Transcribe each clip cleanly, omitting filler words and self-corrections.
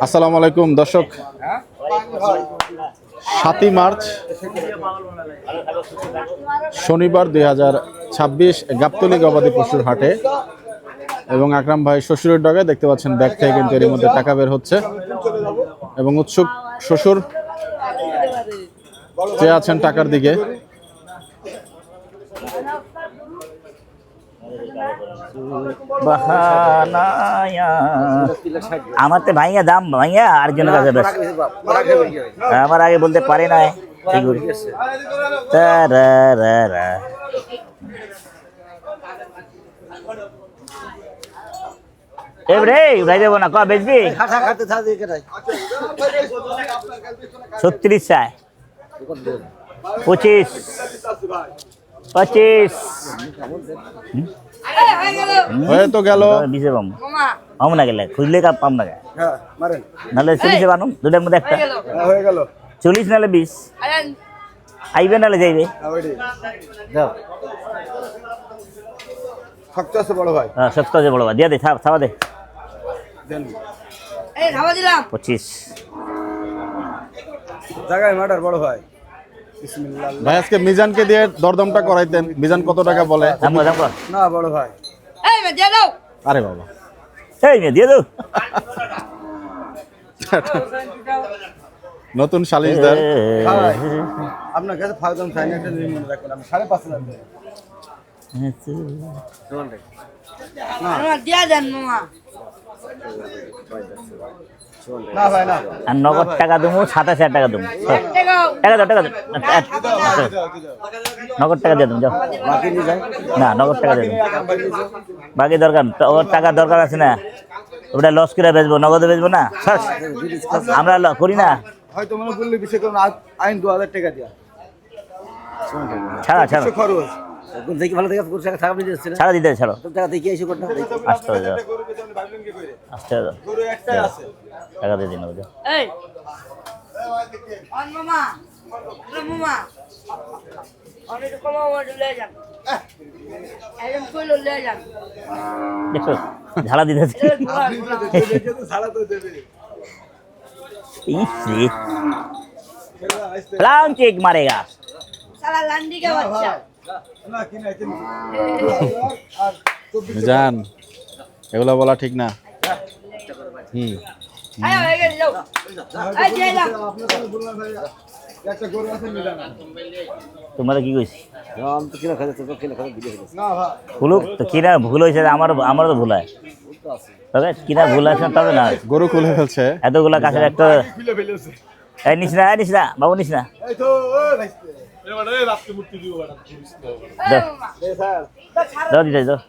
আসসালামু আলাইকুম দর্শক, 7ই মার্চ শনিবার 2026 গাবতলী গবাদি পশুর হাটে এবং আকরাম ভাই শ্বশুরের ডগায় দেখতে পাচ্ছেন ব্যাগ থেকে কিন্তু এর মধ্যে টাকা বের হচ্ছে এবং উৎসুক শ্বশুর চেয়ে আছেন টাকার দিকে। আমার তো ভাইয়া দাম ভাইয়া আরেকজনের কাছে বেশ আমার আগে বলতে পারে না। উঠাই দেবো না, ক বেচবি 36 চায়, 25 হয়ে তো গেল। বিশে পাম না গেলে খুঁজলে কাপ পাম না গে নাহলে 40 বানুম দুটার মধ্যে একটা হয়ে গেল 40 নাহলে 20 আইবে নাহলে যাইবে। শক্ত আছে বড় ভাই, হ্যাঁ শক্ত আছে বড় ভাই, দিয়া দে থাবা দে 25 জায়গায় মার্ডার বড় ভাই। ভাই আজকে মিজানকে দিয়ে দরদামটা করাইতেন, মিজান কত টাকা বলে? না বড় ভাই আরে বাবা এই মে দিয়ে দাও নতুন সালিশদার আপনার কাছে ফায়দাম চাই না, একটা মনে রাখবেন আমি 5.5 লাখ না ভাই না। আর নগদ টাকা দেবো 27,000 টাকা দেবো, টাকা দাও নগদ টাকা দিয়ে দেবো যাও। না নগদ টাকা দিয়ে দেবো, বাকি দরকার ওর টাকা দরকার আছে না, ওটা লস করে বেচবো, নগদে বেচবো না, আমরা করি না। হয়তো মনে করলে বিষয় করুন আইন 2000 টাকা দিয়া ছাড়া খরচ দেখি ভালো থেকে ছাড়া দিতে ছাড়ো দেখি এসে করতে আসতে হবে, আসতে হবে টাকা দিয়ে দিন দেখো ঝাড়া দিতে চেক মারেগা জান এগুলো বলা ঠিক না। তোমার কি কইছি কিনা ভুল হয়েছে, আমারও তো ভুল হয়, তবে কিনা ভুল আছে তবে না গরু খুলে ফেলছে এতগুলা কাছের একটা নিস না বাবু নিস না দাও দিতে দাও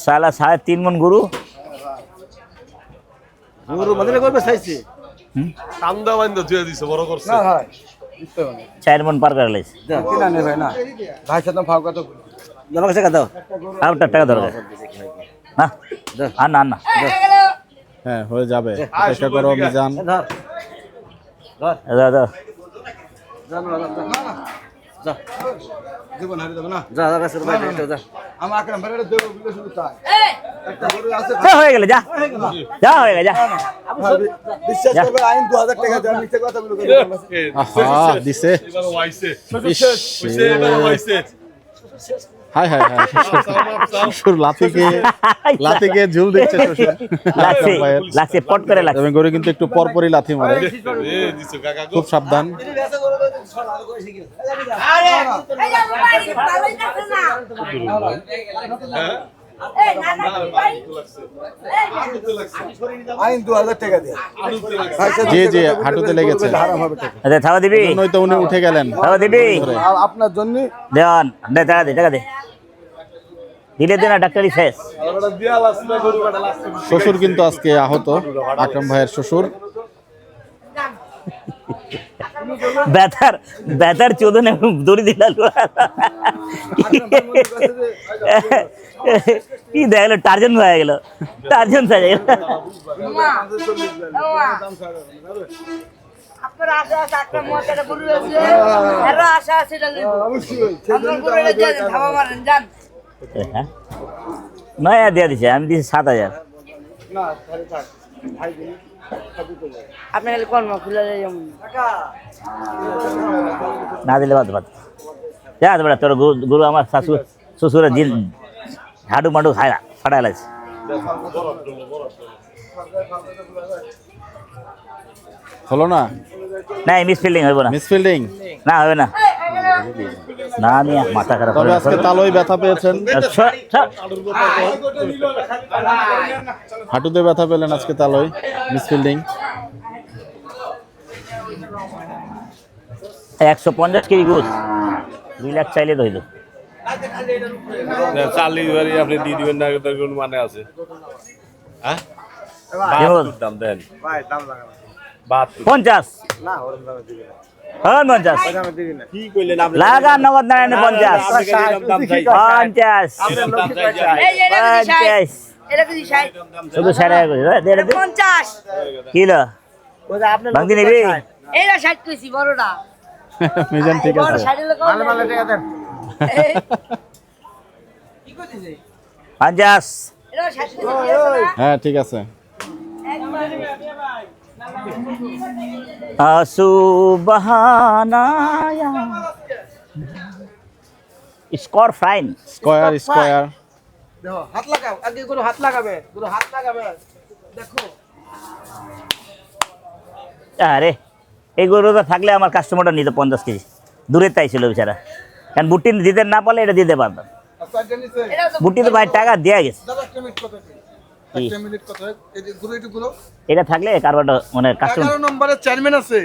সালা 3.5 মন গরু বদলে করবে চাইছে কান্দা বান্দা জুয়া দিছে বড় করছে না ভাই 4 মন পার করে লাইছে কিনা নে ভাই না ভাই সাথে ফাও কত দাও কাছে দাও আউটটা টাকা দরকার না না হ্যাঁ হয়ে যাবে, চেষ্টা করো মিজান। দাও দাও জীবন হারিয়ে যাবে না যা কাছে ভাই যা আমার আকরাম ভাইরা দেব বিলে শুধু তাই একটা গরু আছে হয়ে গেল যা হয়ে গেল যা বিশ্বাস করবে আইন 2000 টাকা দেওয়ার নিচে কথা বলে আহা দিছে এবার ওয়াইছে এবার ওয়াইছে হাই হাই হাই শ্বশুর লাথিকে ঝুল দিচ্ছে শ্বশুর লাগছে পট করে লাগছে এবং গরু কিন্তু একটু পরপরই লাথি মারে, খুব সাবধান। আইন 2000 টাকা দিয়ে জি জি হাঁটুতে লেগেছে, আচ্ছা থাবা দিবি নয়তো উনি উঠে গেলেন। থাবা দিবি আপনার জন্য দেন টাকা দে দিলে দেনা ডাক্তারি শেষ। শ্বশুর কিন্তু আজকে আহত, আকরাম ভাইয়ের শ্বশুর ব্যথার চোদনে দড়ি দিলাম কি দেখা গেল টার্জন হয়ে গেল টার্জন হয়ে গেল আপনার আশা আছে একটা মতের গরু আছে এরও আশা আছে এটা নেব আপনার গরু এটা ধাবা মারেন যান নয় দিয়ে দিছে আমি দিছি 7,000 আপনি খালি কর্ম খুলে যেমন না দিলে বাদ বাদ যা বেটা তোর গুরু আমার শ্বশুরের দিন ঝাড়ু মাডু খায় ফাটাই লাগছে হলো না না মিস ফিল্ডিং হইব না মিসফিল্ডিং না হবে না না নিয়ে মাথা খারাপ তবে আজকে তালই ব্যথা পেয়েছেন হাঁটুতে ব্যথা পেলেন আজকে তালই মিসফিল্ডিং 150 কেজি গোস 2 লাখ চাইলে তো হইলো চার্লি বাড়ি আপনি দিয়ে দিবেন না তার কোনো মানে আছে হ্যাঁ কেমন? দাম দেন ভাই দাম লাগানো 50 না ওরকম দামে দিবি না 50 দামে দিবি না কি কইলেন আপনি লাগা নগদ না 50 দাম চাই 50 এই এটা কি শাই 50 এটা কি শাই শুধু 60 করে দে দে 50 কিলো ওটা আপনি ভাঙতি নিবি এইটা 60 কইছি বড়টা মিজান ঠিক বড় আছে 60 লোক মালে মালে টাকা দেন কি কইছিস 50 এটা 60 কইছি হ্যাঁ ঠিক আছে সুবহানায়া স্কোর ফাইন স্কয়ার স্কয়ার দেখো হাত লাগাও আগে গুলো হাত লাগাবে দেখো আরে এই গরুটা থাকলে আমার কাস্টমারটা নিত 50 কেজি দূরে তাই ছিল বেচারা কারণ বুটি দিতে না পারলে এটা দিতে পারতাম আচ্ছা এটা নিছে এটা তো বুটি তো ভাই টাকা দেয়া গেছে দাদা একটা মিনিট কথা কি? একটা মিনিট কথা এই যে গুলো একটু গুলো এটা থাকলে কারবারটা মানে কাস্টমার 11 নম্বরে চেয়ারম্যান আছে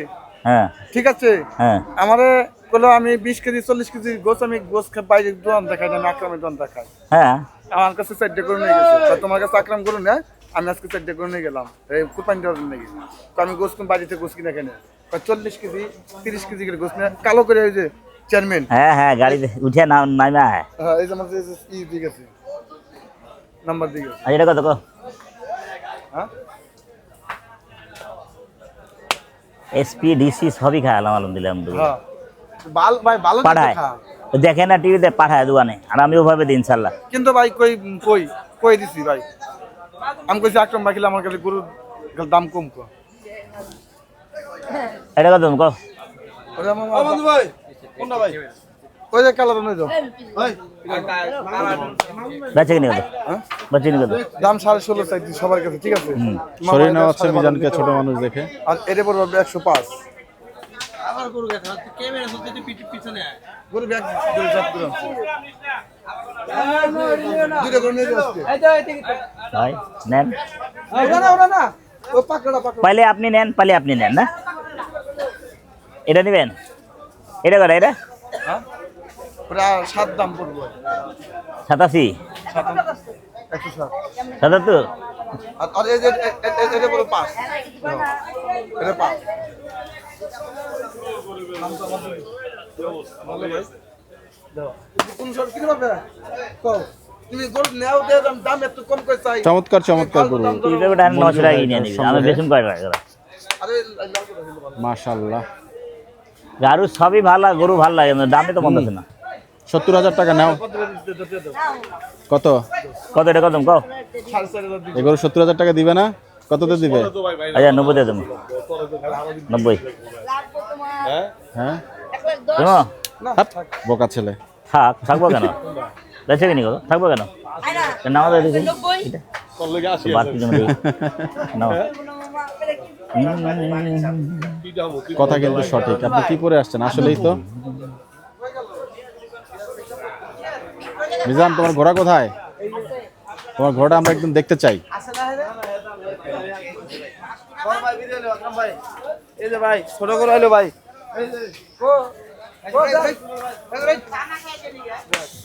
হ্যাঁ ঠিক আছে হ্যাঁ আমারে বলো আমি 20 কেজি 40 কেজি গোস আমি গোস বাইরে দোকান দেখাই না আক্রমের দোকান দেখাই হ্যাঁ আমার কাছে 4 করে নিয়ে গেছে তো তোমার কাছে আক্রম করুন না আমি আজকে 4 করে নিয়ে গেলাম এই কুরবান দেওয়ার নাকি তো আমি গোস কোন বাড়িতে গোস কিনা কেন 40 কেজি 30 কেজি করে গোস না কালো করে ওই যে চেয়ারম্যান হ্যাঁ হ্যাঁ গাড়িতে উঠে নামা হ্যাঁ হ্যাঁ এই যে আমার যে ই দিয়ে গেছে নাম্বার দিয়ে গেছে আর এটা কত কো হ্যাঁ এসপি ডিসি সবই খায় আলহামদুলিল্লাহ হ্যাঁ বাল ভাই ভালো পাঠায় দেখা দেখে না টিভিতে পাঠায় দোকানে আর আমি ওভাবে দিই ইনশাল্লাহ কিন্তু ভাই কই কই কই দিছি ভাই আমি কইছি আক্রম ভাই আমার কাছে গরুর দাম কম কো এটা কত কো ওরে আমার বন্ধু ভাই কোনটা ভাই ওই যে কালার নই দাও ভাই বেচে কিনে কত হ্যাঁ বেচে কিনে কত দাম 16.5 চাইছি সবার কাছে ঠিক আছে সরিয়ে নেওয়া হচ্ছে মিজানকে ছোট মানুষ দেখে আর এর পর 105 আমার গরু দেখা ক্যামেরা হচ্ছে পিছনে গরু ব্যাগ দুই সাত করে দুইটা গরু নিয়ে যাচ্ছে ভাই নেন ওরা না ও পাকড়া পাইলে আপনি নেন না এটা নেবেন এটা কত এটা হ্যাঁ ওরা 7 দাম পড়বে 87 107 77 আর এই যে এটা বড় 5 এটা 5 নাম তো আমার ভালো ভাই দাও কোন সব কিনে পাবে কও তুমি গরু নাও দে দাম একটু কম করে চাই চমৎকার চমৎকার গরু তুই তো ওটা 900 টাকা কিনে নিবি আমি বেশি কয় টাকা আরে লাল করে দিল ভালো মাশাআল্লাহ গারু সবই ভালো গরু ভালো লাগে কিন্তু দামে তো বন্ধ আছে না 70,000 টাকা নাও কত কত এটা কত কও 4.5 দিন এগুলো 70,000 টাকা দিবে না কততে দিবে আচ্ছা 90 দিয়ে দেবো 90 হ্যাঁ শোনো হাট, বোকা ছেলে থাকবো কেন বেঁচে কিনি গো থাকবো কেন নামাজ দিয়েছি তোর লগে আসি বাড়তি জন্য দিই। নাও কি দাম কথা কিন্তু সঠিক আপনি কি পরে আসছেন আসলেই তো মিজান তোমার ঘোড়া কোথায় তোমার ঘোড়াটা আমরা একদম দেখতে চাই বড় ভাই ভিডিও লো আকরাম ভাই এই যে ভাই ছোট করে হলো ভাই এই যে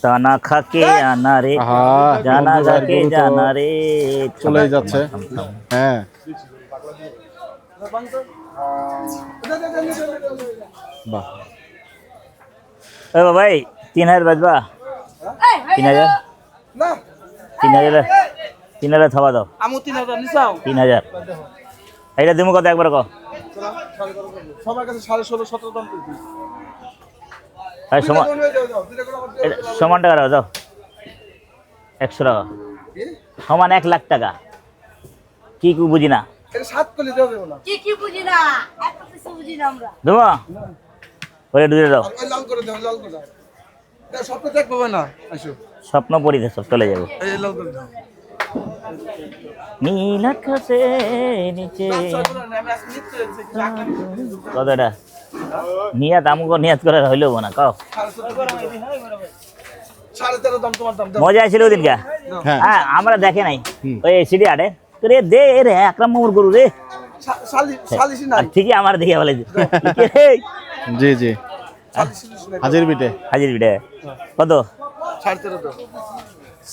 তানা খাকে আনা রে আহা জানা বন্ধু ভাইয়ের যাকে গরু তো জানা রে চলেই যাচ্ছে হ্যাঁ বাহ, এ ভাই 3000 বাজবা, 3000 না 3000 3000 থাবা দাও, আমু 3000 নিছাও 3000 এইটা দিমু কত একবার কো, সবার কাছে 16.5 17 দাম করবি এই সমান এটা সমান টাকা দাও, দাও 100 টাকা সমান 1 লাখ টাকা। কি কি বুঝি না এটা 7 কলি দেওয়া যাবে না কি কি বুঝি না, এত কিছু বুঝি না আমরা। দেবো ওরে দুধে দাও, ওই লাল করে দাও লাল করে দাও এটা স্বপ্ন দেখ পাবে না আসো স্বপ্ন পরিতে সব চলে যাবো। এই লাল করে দাও নীল আকাশে নিচে আমি আজকে নিতে যাচ্ছি কত এটা নিয়াত আমগো নিয়াত করে হইলো না কাও 13.5 দাম তোমার দাম দাও মজা আসছিল ওদিন কা হ্যাঁ হ্যাঁ আমরা দেখে নাই ওই সিডি আড়ে রে দে রে আকরাম মামুর গরু রে সালিসি নাই আর ঠিকই আমার দিকে বলে জি জি, সালিসি নাই হাজির বিটে। হাজির বিটে কত 13.5 দাও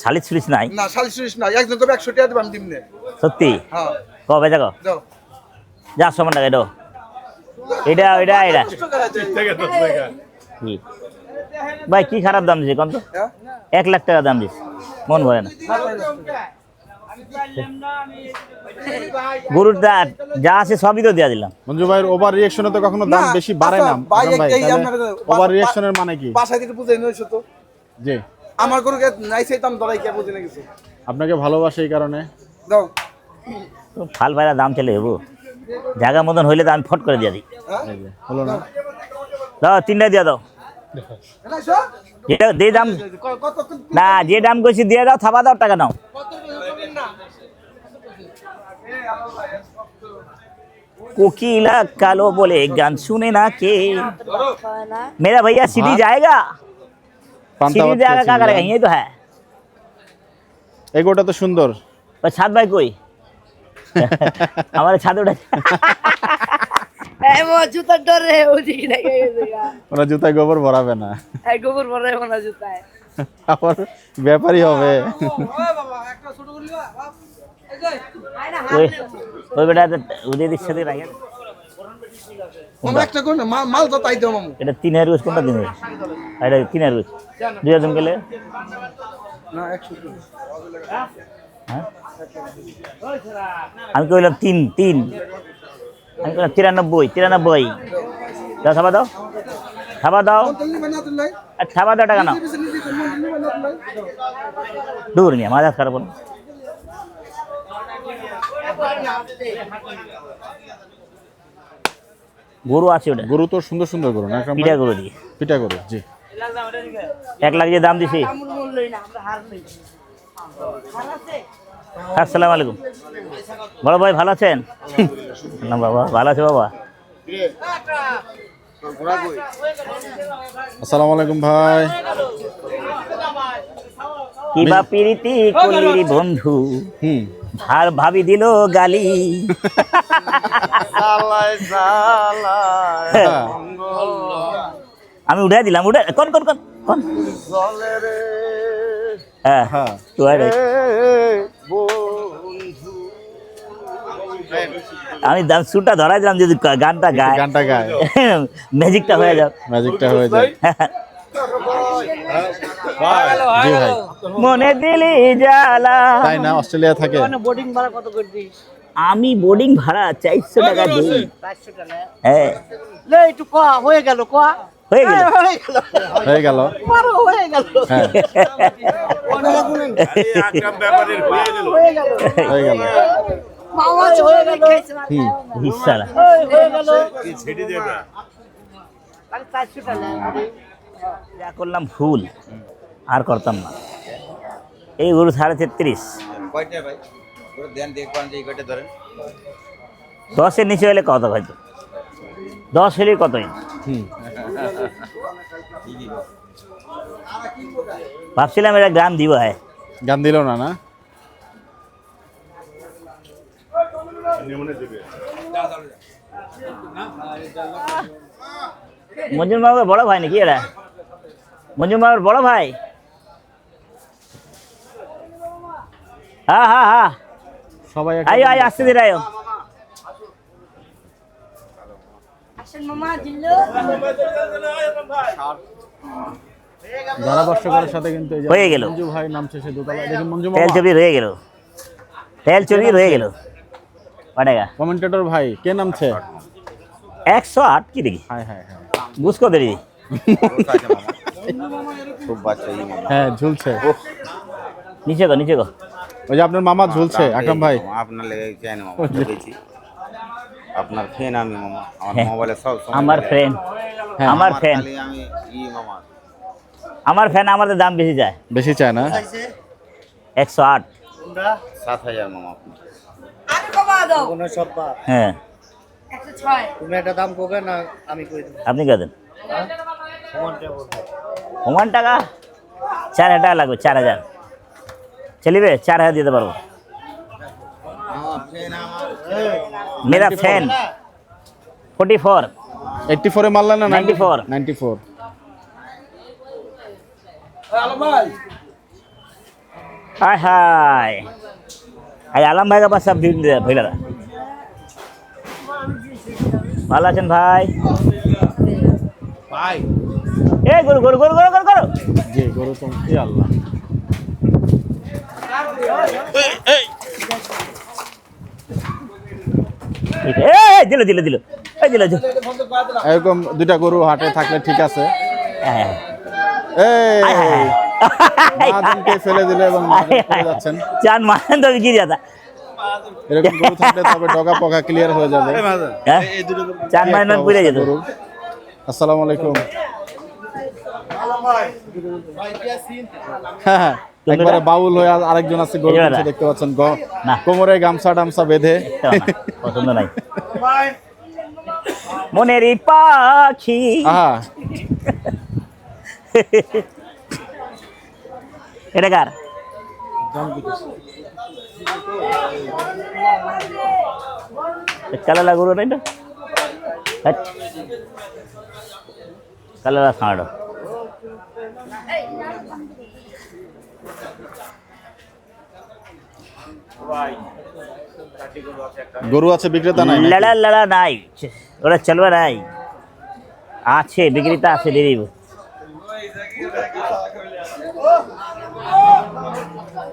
সালিস সুলিস নাই না সালিসি নাই একজন কবে 100 টাকা দিবাম দিমনে সত্যি হ্যাঁ কবে যাকো দাও যা সমান টাকা দাও এটা এটা এটা কি ভাই কি খারাপ দাম দিছে কোন তো হ্যাঁ 1 লাখ টাকা দাম দিছে মন ভরে না গরুর যা আছে সবই তো দিয়া দিলাম। মঞ্জু ভাইয়ের ওভার রিঅ্যাকশনে তো কখনো দাম না, বেশি বাড়ে না আচ্ছা, ভাই, আকরাম ভাই, এই তাহলে আপনার- ওভার রিঅ্যাকশনের মানে কি? বাসায় থেকে বুঝাই নইছো তো জি, আমার গরুকে নাই চাইতাম ধরাই কে বুঝে না কিছু আপনাকে ভালোবাসে এই কারণে। দাও তো ফাল ভাইরা দাম চলে যাবো জায়গা মতন হইলে তো আমি ফট করে দিয়ে দিই। হ্যাঁ এই যে, হলো না? দাও 3টা দিয়ে দাও এনাইছো যেটা যে দাম কত না যে দাম কইছি দিয়ে দাও থাবা দাও টাকা নাও। কোকিলা কালো বলে গান শুনে না কে হয় না मेरा भैया सीधी जाएगा পান্তা सीधी ভাত जाएगा क्या খেয়েছি, करेगा यही तो है এই গোটা তো সুন্দর। और छात भाई कोई हमारे छात उठा এই মো জুতার ডরে ওদিকে রেখে গেছে গা। ওরা জুতায় গোবর ভরাবে না, এই গোবর ভরে না জুতায়। আবার ব্যাপারই হবে। আয় না ওই হাত ওই বেটা উদয় দিক সাথে রাখে আমরা একটা কর না মাল তো তাই দাও মামু এটা 3000 রুজ কোনটা দিন এটা 3000 রুজ 2000 দিন গেলে না 100 হ্যাঁ আমি কইলাম 3 আমি কইলাম 93 দাও থাবা দাও থাবা দাও তুমি না তো নাই আর থাবা দাও টাকা নাও নিজে নিজে তুমি না তো নাই দূর নিয়ে মাথা খারাপ না গরু আছে ওটা গরু তো সুন্দর সুন্দর গরু না আকরাম ভাই? পিঠা গরু দিয়ে পিঠা গরু, জি। 1 লাখ যে দাম দিছি। আমুল মূল্যই না আমরা হার লই। হার আছে? আসসালামু আলাইকুম বড় ভাই ভালো আছেন? না বাবা ভালো আছে বাবা। আসসালামু আলাইকুম ভাই। কি বা প্রীতি কলিরি বন্ধু হুম, আর ভাবি দিল গালি হ্যাঁ, আমি উঠাই দিলাম উঠে কোন কোন কোন কোন হ্যাঁ হ্যাঁ। তো আর আমি দাম সুটা ধরাই দিলাম যদি গানটা গায় গানটা গায়, ম্যাজিকটা হয়ে যাবে। ম্যাজিকটা হয়ে যায়। জি ভাই, মনে দিলি জ্বালা তাই না? অস্ট্রেলিয়া থাকে? বোর্ডিং ভাড়া কত করে দিস? আমি বোর্ডিং ভাড়া 400 টাকা দিই। 400 টাকা। হ্যাঁ লে একটু কোয়া হয়ে গেল কোয়া। হয়ে গেল হয়ে গেল। হয়ে গেল, পারো হয়ে গেল। হ্যাঁ, হয়ে গেল। হয়ে গেল। মামা হয়ে গেল। হিসালা হয়ে গেল। আরে 400 টাকা। যা করলাম ভুল আর করতাম না। এই গরু 33.5 কয়টা ভাই ওরা ধ্যান দেখবেন যে এই কয়টা ধরেন 10-এর নিচে হলে কত হয়তো 10 হলে কতই হুম, ভাবছিলাম এটা গ্রাম দিব হয় গান দিল না না? মঞ্জুর বাবুর বড় ভাই নাকি এরা? মঞ্জুর বাবুর বড় ভাই? হ্যাঁ হ্যাঁ হ্যাঁ সবাই আয় আয় আসতে দিন আয় আসেন মামা জিল্লু ধারাভাষ্যকারের সাথে কিন্তু এই যে হয়ে গেল। মঞ্জু ভাই নামছে সে দোতলায়। দেখুন মঞ্জু তেল মামা, চবি রয়ে গেল, তেল চবি রয়ে গেল। পাটেগা কমেন্টেটর ভাই কে নামছে? 108 কি দেখি হায় হায় হায়, বুঝকো দেরি। খুব বাচ্চা ই মামা হ্যাঁ ঝুলছে। নিচে গো, নিচে গো। ওই যে আপনার মামা ঝুলছে আকরাম ভাই। আপনার লেগে কেন মামা দেখেছি আপনার ফ্যান আমি মামা আমার হ্যাঁ। মোবাইলে সব সময় আমার লাগে। ফ্রেন্ড, হ্যাঁ, আমার ফ্যান, খালি আমি মামা আমার ফ্যান, আমাদের দাম বেশি যায়। বেশি চায় না। 108। 7000 মামা আপনার আমি কমা দাও কোনো সব বাদ। হ্যাঁ 106 তুমি একটা দাম করবে না আমি কই দেব। আপনি কত দেন? সমানটা বলবো। 1 টাকা 4000 টাকা লাগবে, 4000 চলিবে, 4000 দিতে পারবো। मेरा फैन 44 84 এ মারলেন না? 94 94। हाय हाय আই আলম ভাই কাছে সব দিন দে ভাইরা। ভালো আছেন ভাই? ভাই এই গরু গরু গরু গরু গরু গরু জি গরু তো কি আল্লাহ। এই দিল দিল দিল, এই দিল দিল। এরকম দুইটা গরু হাটে থাকলে ঠিক আছে। হ্যাঁ এই হায় হায় মহাজনকে ফেলে দিলে এবং মহাজন চলে যাচ্ছেন। চান মান তো কি জাতা। এরকম গরু থাকলে তবে ডগা পগা ক্লিয়ার হয়ে যাবে। হ্যাঁ চান মান মান পুরে যেত। গরুর। আসসালামু আলাইকুম। হ্যাঁ হ্যাঁ, একবারে বাউল হয়ে আরেকজন আছে গরু এই নিচে দেখতে পাচ্ছেন না। কোমরে গামছা টামছা বেঁধে। পছন্দ নাই মনেরই পাখি। আহা এটা কার? কালালা গরু নাই তো কালালা ছাড়ো। গরু আছে বিক্রেতা নাই নাকি? লড়া লড়া নাই, ওরা চলবে নাই। আছে বিক্রেতা আছে, দিয়ে দিব।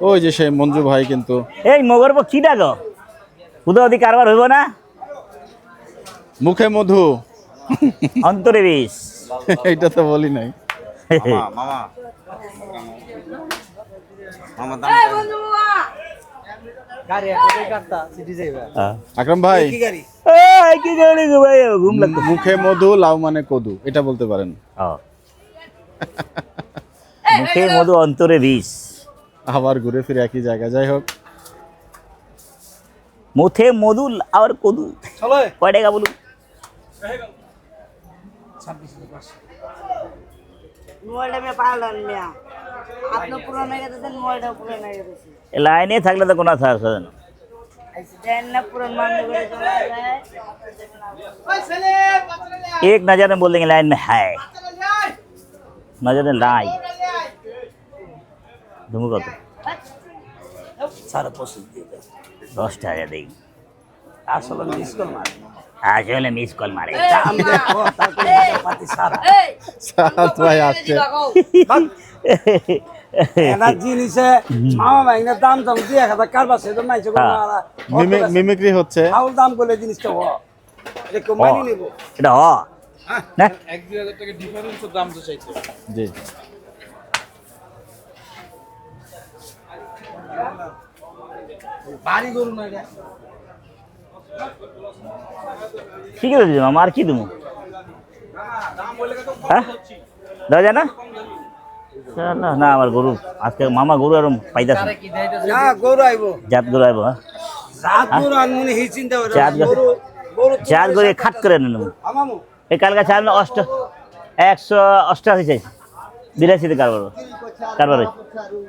ওই যে সেই মঞ্জু ভাই কিন্তু এই মগর কি ডাকো, উদয় অধিক কারবার হইব না। মুখে মধু। অন্তরে বিষ। এইটা তো বলি নাই। মামা মামা মামা দাম এই বন্ধু মামা গাড়ি একটা কাটতা সিটি যাইবা। আকরাম ভাই কি গাড়ি? এই কি গাড়ি গো ভাই, ঘুম লাগতো। মুখে মধু লাউ মানে কদু, এটা বলতে পারেন। মুখে মধু অন্তরে বিষ। আবার ঘুরে ফিরে একই জায়গায়। যাই হোক, মুখে মধু আর কদু। চলো কয় টাকা বলুন? মোবাইলটা মে পাগলান মিয়া আপনি পুরানো হয়ে গেছেন, মোবাইলটা পুরানো হয়ে গেছে। লাইনে থাকলে তো কোনো থাকছে না। দেন না পুরান মানুষ করে চলা যায়। एक नजर में बोल देंगे लाइन में है, नजर में लाई तुम कत সারা পছন্দ দিতে। 10 টাকা দেই। আসলে মিস কল মার। আসলে মিস কল মারে। দাম দেখো তারপরে পাতি সারা। এই সাত ভাই আসছে। এনা জিনিসে মামা ভাইনা দাম দাম দিয়ে খাতা কারবার সে তো নাইছে কোন না। মিমিক্রি হচ্ছে। আউল দাম বলে জিনিসটা হ। এটা কো মানি নিব। এটা হ না 1-2000 টাকা ডিফারেন্সের দাম তো চাইছে। জি বাড়ি গরু না এটা। ঠিক আছে দিলাম, আর কি দেবো? হ্যাঁ দেওয়া যায় না? না না আমার গরু আজকে মামা গরু আর পাইতাছে না। না গরু আইবো। জাত গরু আইব। হ্যাঁ জাত গরু আর মনে হি চিন্তা করে। জাত গরু গরু জাত গরু খাট করে নেব। আমামু এই কালকে চাল 188 চাইছে, 82 কারবার কারবার হয়েছে।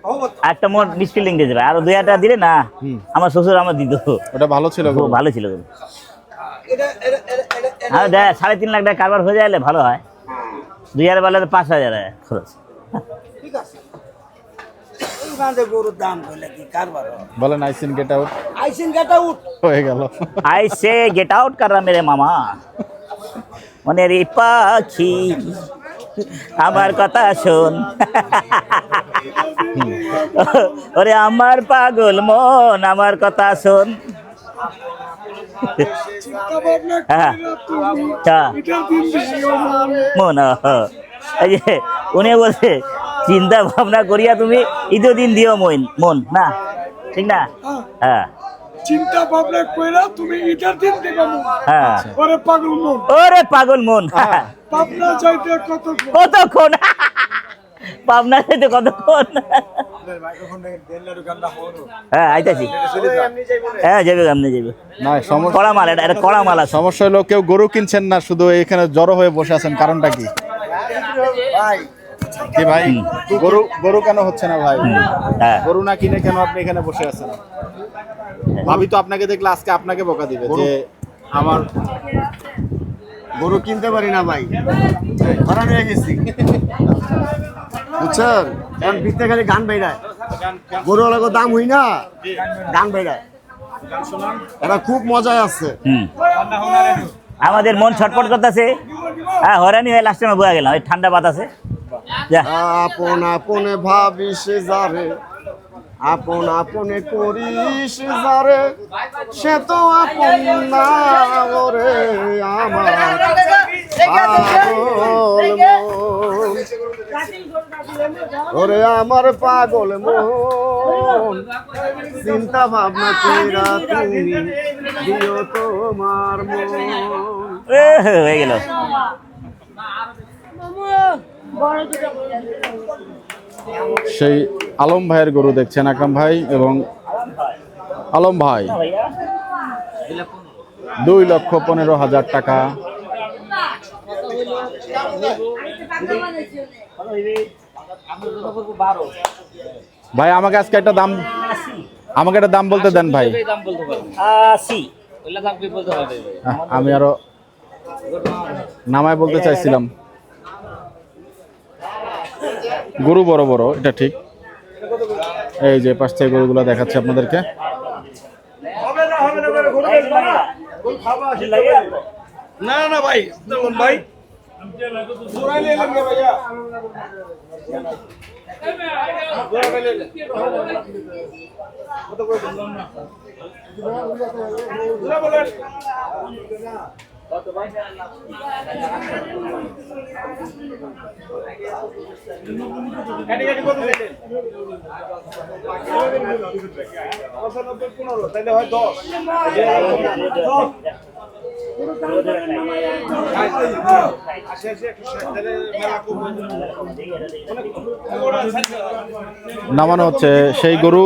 হবো। একটা মোট মিসফিল্ডিং দিয়ে দেবে, আর 2 টাকা দিলে না আমার শ্বশুর আমার দিত। ওটা ভালো ছিল খুব গরু। ভালো ছিল গরু। এটা এটা এটা আর দেখ 3.5 লাখ টাকা কারবার হয়ে যাইলে ভালো হয়। 2000 বেলা 5000 খরচ। ঠিক আছে। এই বাঁধে গরুর দাম কইলে কি কারবার হয়? বলেন আইসিন গেট আউট আইসিন গাটা উঠ। হয়ে গেল। आई से गेट आउट कर रहा मेरे मामा। মনের এই পাখি আমার কথা শোন। ওরে আমার পাগল মন আমার কথা শোন। হ্যাঁ মন এই যে উনি বলছে চিন্তা ভাবনা করিয়া তুমি ঈদের দিন দিও মন মন না ঠিক না? হ্যাঁ চিন্তা ভাবনা কইরা তুমি ঈদের দিন দিবা মন। হ্যাঁ ওরে পাগল মন, ওরে পাগল মন পাবনা যাইতে কত কতক্ষণ পাবনা যাইতে কতক্ষণ। হ্যাঁ আইতাছি। হ্যাঁ যাবে আপনি যাবে না সমস্যা কড়া মাল এটা কড়া মাল আছে। সমস্যা হলো কেউ গরু কিনছেন না, শুধু এখানে জড়ো হয়ে বসে আছেন, কারণটা কি? কি ভাই গরু গরু কেন হচ্ছে না ভাই? হ্যাঁ গরু না কিনে কেন আপনি এখানে বসে আছেন? ভাবি তো আপনাকে দেখলে আজকে আপনাকে বকা দিবে যে আমার গরু কিনতে পারি না ভাই, ভাড়া নিয়ে গেছি বুঝছেন। এখন ভিতরে খালি গান বেড়ায়, গরু হলে দাম হই না, গান বেড়ায়, এটা খুব মজায় আছে। আমাদের মন ছটফট করতেছে। হ্যাঁ হরানি হয়ে লাস্টে বয়া গেলাম, এই ঠান্ডা বাতাসে। যা আপন আপনে ভাবিস যারে, আপন আপনে করিস যারে, সে তো আপন না ওরে আমার পাগল মন, ওরে আমার পাগল মন, চিন্তা ভাবনা কইরা তুমি দিও তোমার মন। হয়ে গেল। সেই আলম ভাইয়ের গরু দেখছেন আকরাম ভাই এবং আলম ভাই 2,15,000 টাকা। ভাই আমাকে আজকে একটা দাম, আমাকে একটা দাম বলতে দেন ভাই। আমি আরো নামায় বলতে চাইছিলাম। গরু বড় বড়, এটা ঠিক। এই যে পাশ থেকে গরুগুলো দেখাচ্ছে আপনাদেরকে। না না ভাই ভাই তাহলে হয় 10 নামানো হচ্ছে সেই গরু।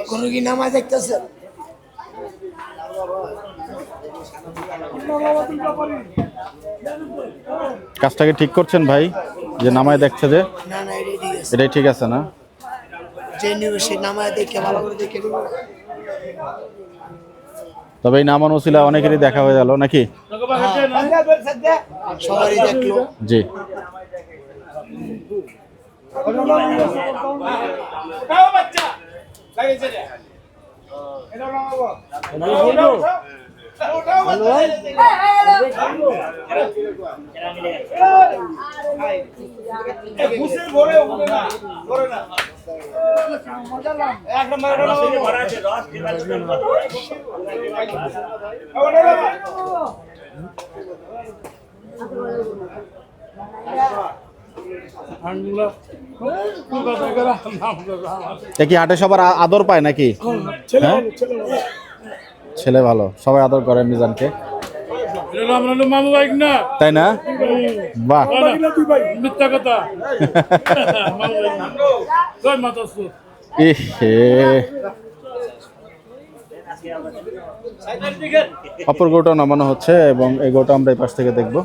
কোনো কি নামাজ দেখতেছে? কাজটাকে ঠিক করছেন ভাই, যে নামায় দেখছে যে না না এটাই ঠিক আছে, এটাই ঠিক আছে না? যে নিবে সে নামাজ দেখে ভালো করে দেখে নিবে। তবে এই নামানো ছিল অনেকেরই দেখা হয়ে গেল নাকি? সবারই দেখলো। জি কি হাটে সবার আদর পায় নাকি? হ্যাঁ? ছেলে ভালো, সবাই আদর করে মিজানকে, মামু ভাই না তাই না? বাহ মিথ্যা কথা ইহে, অপর গোটা নামানো হচ্ছে এবং এই গোটা আমরা এই পাশ থেকে দেখবো।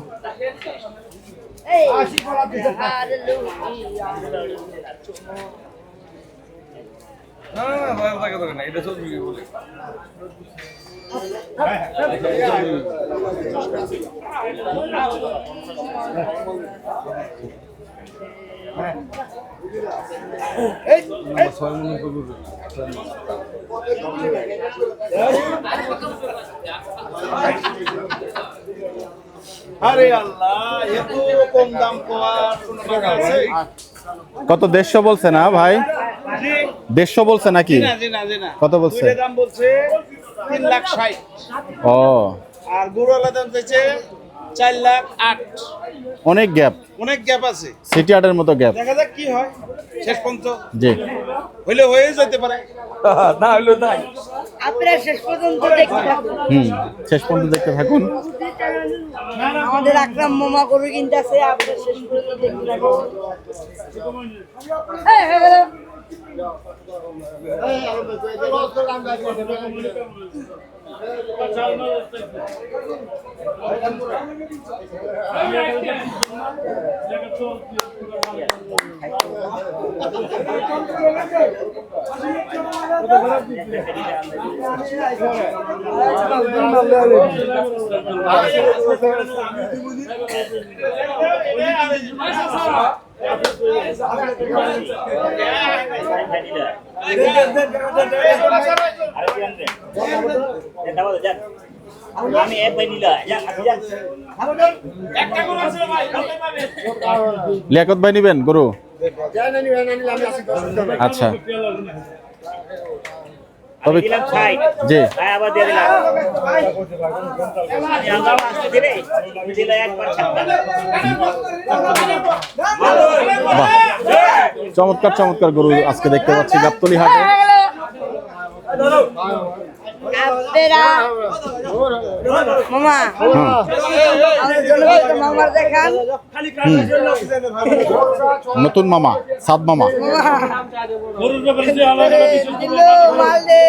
আরে আল্লাহ, এত কম দাম পাওয়ার কোনো টাকা আছে? কত 150 বলছে না ভাই? 150 বলছে নাকি? কত বলছে? দাম বলছে 3,60,000 ও, আর গরুওয়ালা দাম চাইছে 4,08,000। অনেক গ্যাপ, অনেক গ্যাপ আছে, সিটি হাটের মতো গ্যাপ। দেখা যাক কি হয় শেষ পর্যন্ত। জি, হইলে হয়ে যেতে পারে, না হইলে নাই। আপনারা শেষ পর্যন্ত দেখতে থাকুন। শেষ পর্যন্ত দেখতে থাকুন। আমাদের আকরাম মামা গরু কিনতেছে, আপনারা শেষ পর্যন্ত দেখতে থাকুন। এই, হয়ে গেল। আমি এক ভাই নিলাম লিয়াকত ভাই নিবেন গরু? আচ্ছা, তবে দিলাম 60 জি, আবার দিয়ে দিলাম আমি আগাম আসতে দিলে দিলে একবার ছাড়তা বাহ, চমৎকার চমৎকার গরু আজকে দেখতে পাচ্ছি গাবতলী হাটে। আপনারা মামা আমাদের জন্য একটা মামার দেখান। নতুন মামা, সাদ মামা। দিলো মাল দে।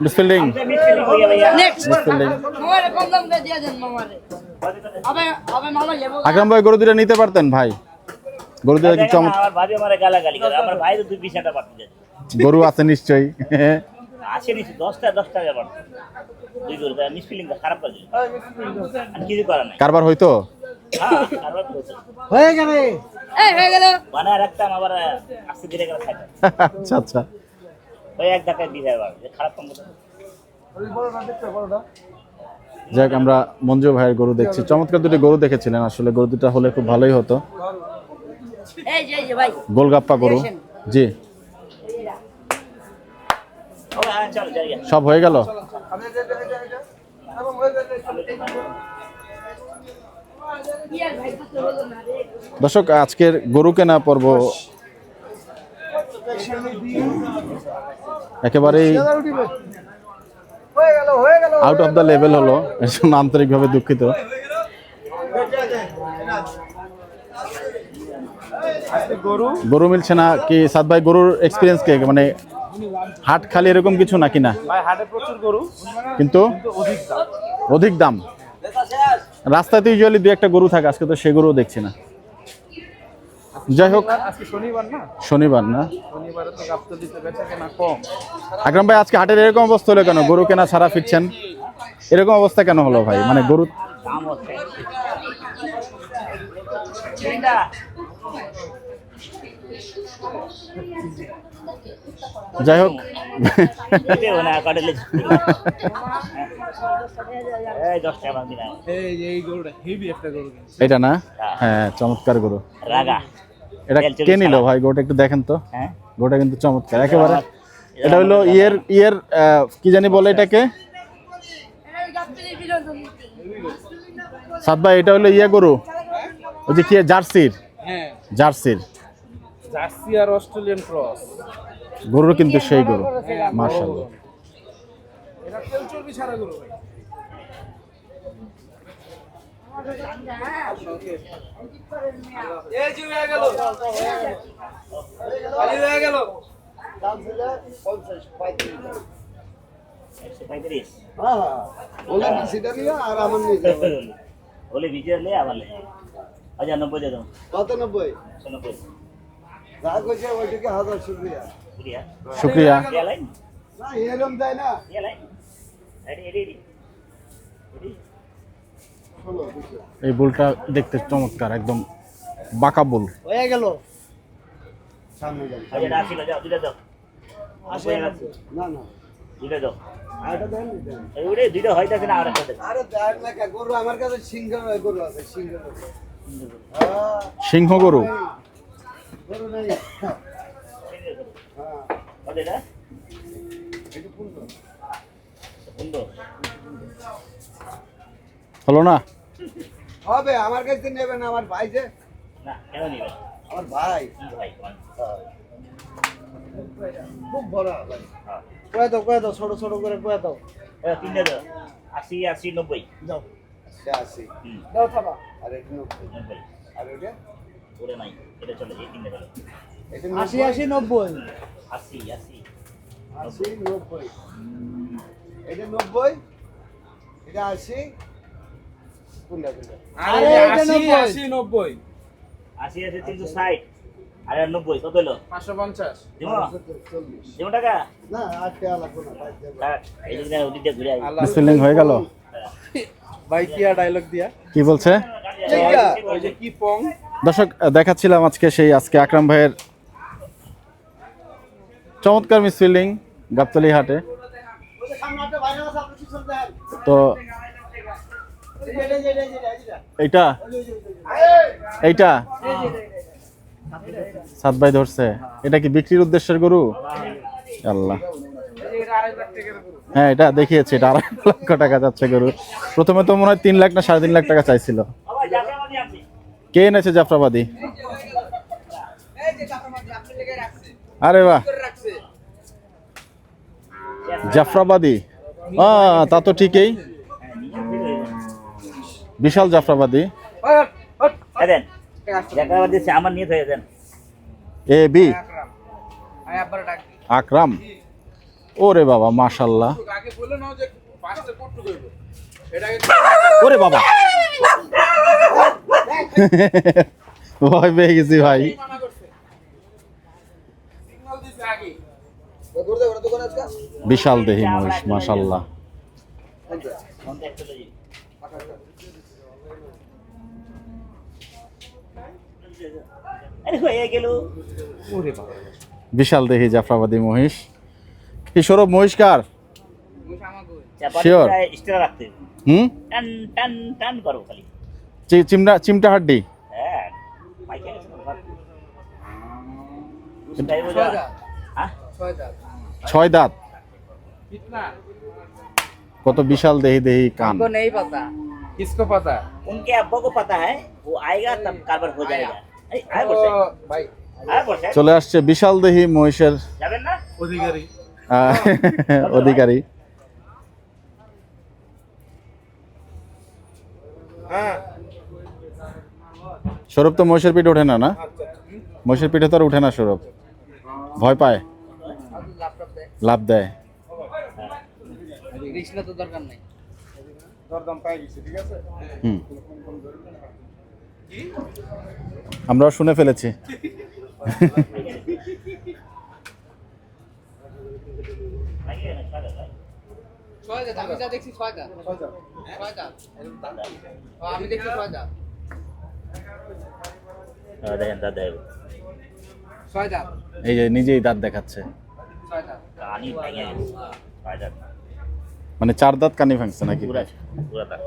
Misfielding, next misfielding. মামারে কম দাম করে দিয়ে দেন মামারে। আবে মামা যাবো। আকরাম ভাই গরু দুটো নিতে পারতেন ভাই? গরু দুটো কি চমৎকার? আমার ভাবি আমারে গালাগালি করে আমার ভাই তো 2 পিসাটা পাঠিয়ে দেয় গরু আছে নিশ্চয়ই। আছে নিছি 10 টাকা পাঠায় 2 গরু মিসফিলিং খারাপ করে দিল আর কিছু করার নাই কারবার হইতো? হ্যাঁ কারবার হচ্ছে হয়ে যাবে। এই হয়ে গেল। মানে রাখতাম আবার আস্তে ধীরে করে খাইতাম আচ্ছা আচ্ছা, ওই এক টাকায় দিয়ে আবার খারাপ কম কথা যাক, আমরা মঞ্জু ভাইয়ের গরু দেখছি। চমৎকার দুটো গরু দেখেছিলেন, আসলে গরু দুটো হলে খুব ভালোই হতো। এই যে ভাই গোলগাপ্পা গরু, জি। ও হ্যাঁ চল যাই সব হয়ে গেল। দর্শক, আজকের গরু কেনা পর্ব একেবারেই আউট অফ দ্য লেভেল হলো, এর জন্য আন্তরিকভাবে দুঃখিত। গরু মিলছে না কি সাদ ভাই? গরুর এক্সপিরিয়েন্স কে, মানে হাট খালি এরকম কিছু নাকি না? হাটে প্রচুর গরু, কিন্তু অধিক দাম। রাস্তাতে ইউজুয়ালি 2-1টা গরু থাকে, আজকে তো সে গরুও দেখছি না। যাই হোক, আজকে শনিবার না, শনিবার না, শনিবারে তো গাবতলীতে বেচাকেনা কম। আকরাম ভাই আজকে হাটের এরকম অবস্থা হলো কেন? গরু কেনা ছাড়া ফিরছেন, এরকম অবস্থা কেন হলো ভাই? মানে গরু দাম হচ্ছে যাই হোক, এটাও না কাটলে এই 10 টাকা বাদ দিলাম এই গরুটা হেভি একটা গরু। এটা না? হ্যাঁ, চমৎকার গরু। রাগা এটা কে নিল ভাই? গরুটা একটু দেখেন তো। হ্যাঁ গরুটা কিন্তু চমৎকার একেবারে। এটা হলো ইয়ের কি জানি বলে এটাকে সাদ ভাই? এটা হলো গরু, ওই যে কি জার্সির, হ্যাঁ, জার্সির জার্সি আর অস্ট্রেলিয়ান ক্রস। গরুর কিন্তু সেই গরু, মাশাআল্লাহ। এটা তেল চর্বি ছাড়া গরু ভাই। এই যে হয়ে গেল, খালি হয়ে গেল। দাম ছিল 50 35। 135 হ্যাঁ ওলে সেটা নিয়ে আর আমার নিয়ে যাবে বলে ভিজে লে আবার লে 90 দে দাও কত 90 90 যা কইছে ওইটাকে 1000 শুকরিয়া বুড়িয়া শুক্রিয়া। লাইন না এরকম দেয় না লাইন এডি এই বুলটা দেখতে চমৎকার, একদম বাঁকা বুল। হয়ে গেল সামনে যান এটা আসিল যাও দুইটা দাও আসে না না দুইটা দাও আরেকটা দেন এই উড়ে দুইটা হইতাছে না আরেকটা দাও আরে দেখ না কা গরু আমার কাছে সিংহ গরু আছে সিংহ আছে হ্যাঁ সিংহ গরু। গরু নাই হ্যাঁ ওটা এটা সুন্দর সুন্দর হলো না? হবে আমার কাছে নেবেন আমার ভাই যে না কেন নিবে আমার ভাই ভাই খুব বড় ভাই কয়ে দাও ছোট ছোট করে কয়ে দাও তিনটা দাও 80 80 90 যাও সে আসি দাও থাবা আর এটা 90 আর এটা ওরে নাই এটা চলে এই তিনটা চলে এটা 80 80 90 80 80 80 90 এটা 90 এটা 80 কোনটা কোনটা আরে এটা 90 90 80 আছে 360 আর 90 কত হলো 550 দিব 40 দিব টাকা না আর টাকা লাগবে না ভাই দেব এই দিন ওদিকে ঘুরে আই মিসফিল্ডিং হয়ে গেল। ভাই কিয়া ডায়লগ দিয়া কি বলছে? ওই যে কি পং দর্শক, দেখাচ্ছিলাম আজকে আকরাম ভাইয়ের চমৎকার মিসফিল্ডিং গাবতলী হাটে। তো এইটা এইটা সাত ভাই ধরছে, এটা কি বিক্রির উদ্দেশ্যের গরু? আল্লাহ, হ্যাঁ এটা দেখিয়েছে, এটা 2.5 লক্ষ টাকা যাচ্ছে গরু। প্রথমে তো মনে হয় 3 লাখ না 3.5 লাখ টাকা চাইছিল। কে এনেছে জাফরাবাদী? আরে বাহ, জাফরাবাদী, তা তো ঠিকই, বিশাল জাফরাবাদী। দেন টাকা দিছে আমার নিয়ে হয়ে দেন এ বি আকরাম, ওরে বাবা মাশাআল্লাহ, আগে বলে নাও যে পাঁচটা কত কইব এটাকে ওরে বাবা ভয় পেয়ে গেছি ভাই। মানা করছে সিগন্যাল দিছে আগে দৌড় দে দোকান আজকে বিশাল দেহি মহিষ মাশাআল্লাহ। আরে হয়ে গেল বিশাল দেহি জাফরাবাদী মহিষ। কি সৌরভ মহিষকার? Sure. স্টার রাখতে হুম, টান টান টান করো খালি চিমটা হাড্ডি। হ্যাঁ পাইকে গেছে তাই বোঝা হ্যাঁ 6 দাঁত, कितना কত বিশাল দেহি কান। नहीं पता किसको पता उनके अब्बा को पता है वो आएगा तब कारबर हो जाएगा अरे आए बोलते भाई आए बोलते চলে আসছে বিশাল দেহি মহিষের যাবেন না अधिकारी অধিকারী। हाँ সৌরভ তো মহিষের পিঠে ওঠে না, না মহিষের পিঠে তো আর উঠে না সৌরভ, ভয় পায়, লাভ দেয়। কৃষ্ণ তো দরকার নাই দরদাম পাই গেছে ঠিক আছে হুম, আমরাও শুনে ফেলেছি। ছয়টা আমি যা দেখছি ছয়টা আমি দেখছি ছয়টা দেখেন দাদা ছয়টা এই যে নিজেই দাঁত দেখাচ্ছে, ছয়টা কানি ভেঙে গেছে ফায়দা মানে 4 দাঁত কানি ভাঙছে নাকি? পুরা পুরা দাঁত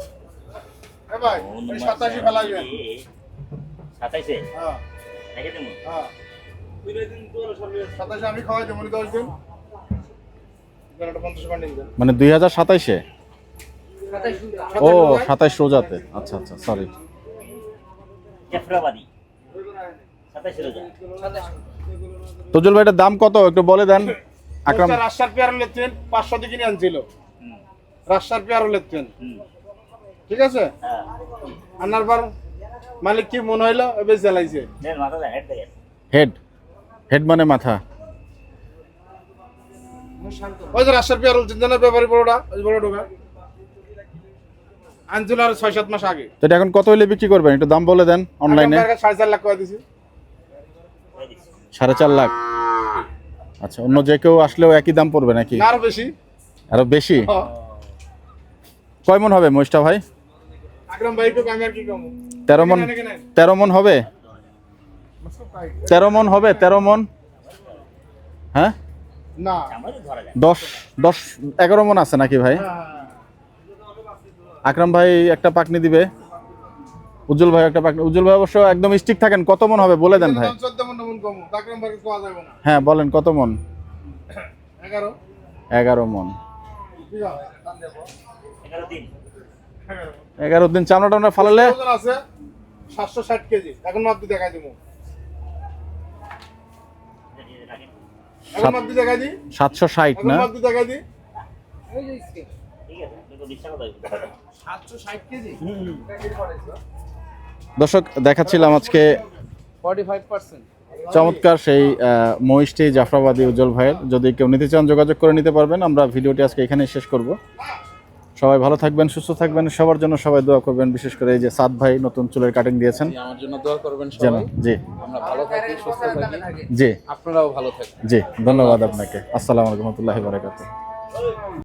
এ ভাই 87 ফেলাইবেন 27 হ্যাঁ দেখে তুমি হ্যাঁ 27 আমি খাওয়াই দেব 10 দিন এটা 50 পানি দিবেন মানে 2027-এ? 27 ও 27 রোজাতে, আচ্ছা আচ্ছা সরি। জাফরাবাদী 27 রোজা তজুল ভাইটার দাম কত একটু বলে দেন। আকরাম রাজশাহীর পেয়ার লেতেন 500 দিয়ে কিনে আনছিল রাজশাহীর পেয়ার লেতেন ঠিক আছে হ্যাঁ আনার পর মালিক কি মনে হইলো এবে জ্বালাইছে দেন মাথা দেন হেড দেখেন হেড, হেড মানে মাথা। ওই যে রাজশাহী পেয়ারুল চিন্তানের ব্যাপারী বড়টা ওই বড় ঢোকা আনছিল আর 6-7 মাস আগে তো এটা এখন কত হলে বিক্রি করবেন একটু দাম বলে দেন অনলাইনে। 4.5 লাখ করে দিছি। 4.5 লাখ। আচ্ছা, অন্য যে কেউ আসলেও একই দাম পড়বে নাকি? না, আরো বেশি। আরো বেশি? কয় মন হবে মহিষটা ভাই? আকরাম ভাই তো আমি আর কি কম 13 মন। 13 মন হবে? 13 মন হবে? 13 মন? হ্যাঁ, না 11 মন আছে নাকি ভাই? আকরাম ভাই একটা পাকনি দিবে, উজ্জ্বল ভাই একটা পাকনি। উজ্জ্বল ভাই অবশ্য একদম স্টিক থাকেন। কত মন হবে বলে দেন ভাই? 14 মন কম আকরাম ভাই কোয়া যাবে না। হ্যাঁ বলেন কত মন? 11 11 মন। ঠিক আছে 11 দিন চামড়া টামড়া ফালালে ওজন আছে 760 কেজি। এখন মাপ দিয়ে দেখাই দিমু। এখন মাপ দিয়ে দেখাই দি। 760 এখন না? মাপ দিয়ে দেখাই দি। দর্শক দেখাচ্ছিলাম আজকে 45%। চমৎকার সেই মহিষটি জাফরাবাদী উজ্জ্বল ভাইয়ের। যদি কেউ নিতে চান যোগাযোগ করে নিতে পারবেন। আমরা ভিডিওটি আজকে এখানেই শেষ করব। সবাই ভালো থাকবেন, সুস্থ থাকবেন, সবার জন্য সবাই দোয়া করবেন। বিশেষ করে এই যে সাদ ভাই নতুন চুলের কাটিং দিয়েছেন, আমার জন্য দোয়া করবেন যেন। সবাই, জি আমরা ভালো থাকি, সুস্থ থাকি, জি আপনারাও ভালো থাকেন। জি, ধন্যবাদ আপনাকে। আসসালামু আলাইকুম ওয়া রাহমাতুল্লাহি ওয়া বারাকাতুহু।